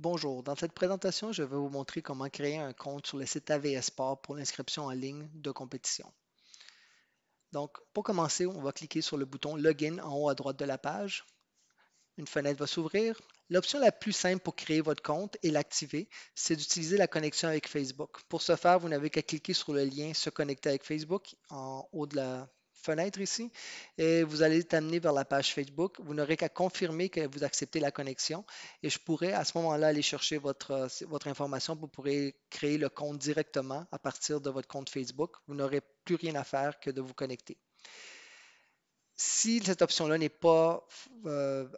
Bonjour, dans cette présentation, je vais vous montrer comment créer un compte sur le site AVS Sport pour l'inscription en ligne de compétition. Donc, pour commencer, on va cliquer sur le bouton Login en haut à droite de la page. Une fenêtre va s'ouvrir. L'option la plus simple pour créer votre compte et l'activer, c'est d'utiliser la connexion avec Facebook. Pour ce faire, vous n'avez qu'à cliquer sur le lien Se connecter avec Facebook en haut de la fenêtre ici et vous allez être amené vers la page Facebook. Vous n'aurez qu'à confirmer que vous acceptez la connexion et je pourrai à ce moment-là aller chercher votre information. Vous pourrez créer le compte directement à partir de votre compte Facebook. Vous n'aurez plus rien à faire que de vous connecter. Si cette option-là n'est pas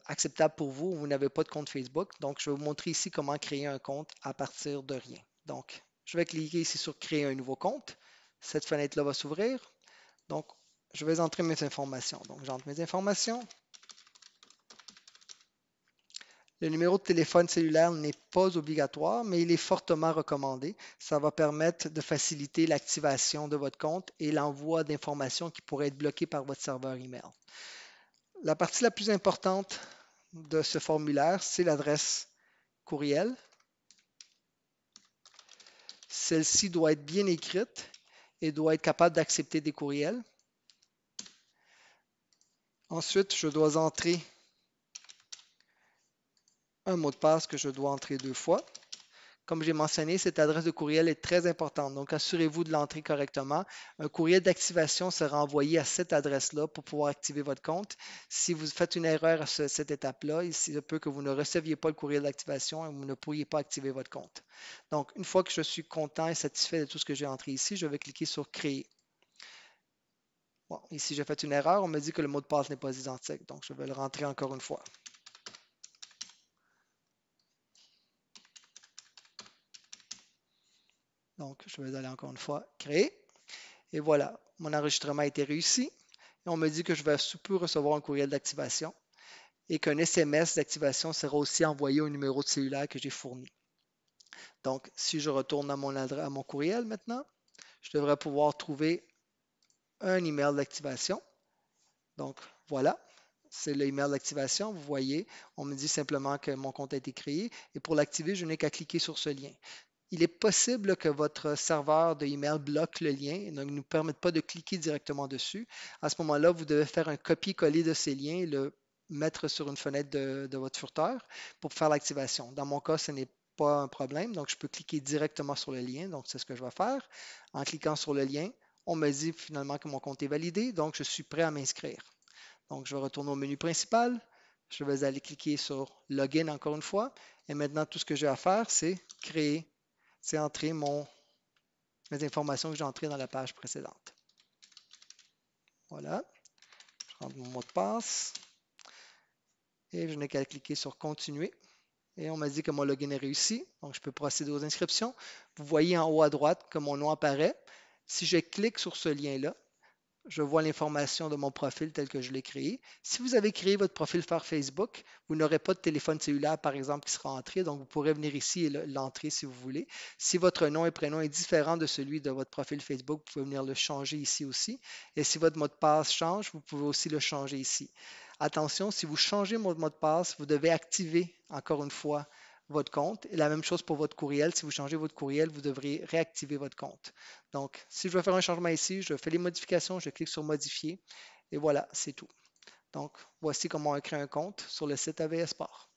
acceptable pour vous, vous n'avez pas de compte Facebook, donc je vais vous montrer ici comment créer un compte à partir de rien. Donc, je vais cliquer ici sur Créer un nouveau compte. Cette fenêtre-là va s'ouvrir. Donc, je vais entrer mes informations. Donc, j'entre mes informations. Le numéro de téléphone cellulaire n'est pas obligatoire, mais il est fortement recommandé. Ça va permettre de faciliter l'activation de votre compte et l'envoi d'informations qui pourraient être bloquées par votre serveur email. La partie la plus importante de ce formulaire, c'est l'adresse courriel. Celle-ci doit être bien écrite et doit être capable d'accepter des courriels. Ensuite, je dois entrer un mot de passe que je dois entrer 2 fois. Comme j'ai mentionné, cette adresse de courriel est très importante, donc assurez-vous de l'entrer correctement. Un courriel d'activation sera envoyé à cette adresse-là pour pouvoir activer votre compte. Si vous faites une erreur à cette étape-là, il se peut que vous ne receviez pas le courriel d'activation et vous ne pourriez pas activer votre compte. Donc, une fois que je suis content et satisfait de tout ce que j'ai entré ici, je vais cliquer sur Créer. Bon, ici, j'ai fait une erreur. On me dit que le mot de passe n'est pas identique, donc je vais le rentrer encore une fois. Donc, je vais aller encore une fois Créer. Et voilà, mon enregistrement a été réussi. Et on me dit que je vais sous peu recevoir un courriel d'activation et qu'un SMS d'activation sera aussi envoyé au numéro de cellulaire que j'ai fourni. Donc, si je retourne à mon courriel maintenant, je devrais pouvoir trouver un email d'activation. Donc, voilà, c'est l'email d'activation. Vous voyez, on me dit simplement que mon compte a été créé. Et pour l'activer, je n'ai qu'à cliquer sur ce lien. Il est possible que votre serveur de email bloque le lien et ne nous permette pas de cliquer directement dessus. À ce moment-là, vous devez faire un copier-coller de ces liens et le mettre sur une fenêtre de votre furteur pour faire l'activation. Dans mon cas, ce n'est pas un problème, donc je peux cliquer directement sur le lien. Donc, c'est ce que je vais faire. En cliquant sur le lien, on me dit finalement que mon compte est validé, donc je suis prêt à m'inscrire. Donc, je vais retourner au menu principal. Je vais aller cliquer sur Login encore une fois. Et maintenant, tout ce que j'ai à faire, c'est entrer mes informations que j'ai entrées dans la page précédente. Voilà. Je rentre mon mot de passe. Et je n'ai qu'à cliquer sur Continuer. Et on m'a dit que mon login est réussi. Donc, je peux procéder aux inscriptions. Vous voyez en haut à droite que mon nom apparaît. Si je clique sur ce lien-là, je vois l'information de mon profil tel que je l'ai créé. Si vous avez créé votre profil par Facebook, vous n'aurez pas de téléphone cellulaire, par exemple, qui sera entré. Donc, vous pourrez venir ici et l'entrer si vous voulez. Si votre nom et prénom est différent de celui de votre profil Facebook, vous pouvez venir le changer ici aussi. Et si votre mot de passe change, vous pouvez aussi le changer ici. Attention, si vous changez votre mot de passe, vous devez activer encore une fois votre compte. Et la même chose pour votre courriel. Si vous changez votre courriel, vous devrez réactiver votre compte. Donc, si je veux faire un changement ici, je fais les modifications, je clique sur Modifier et voilà, c'est tout. Donc, voici comment on crée un compte sur le site AVS Sport.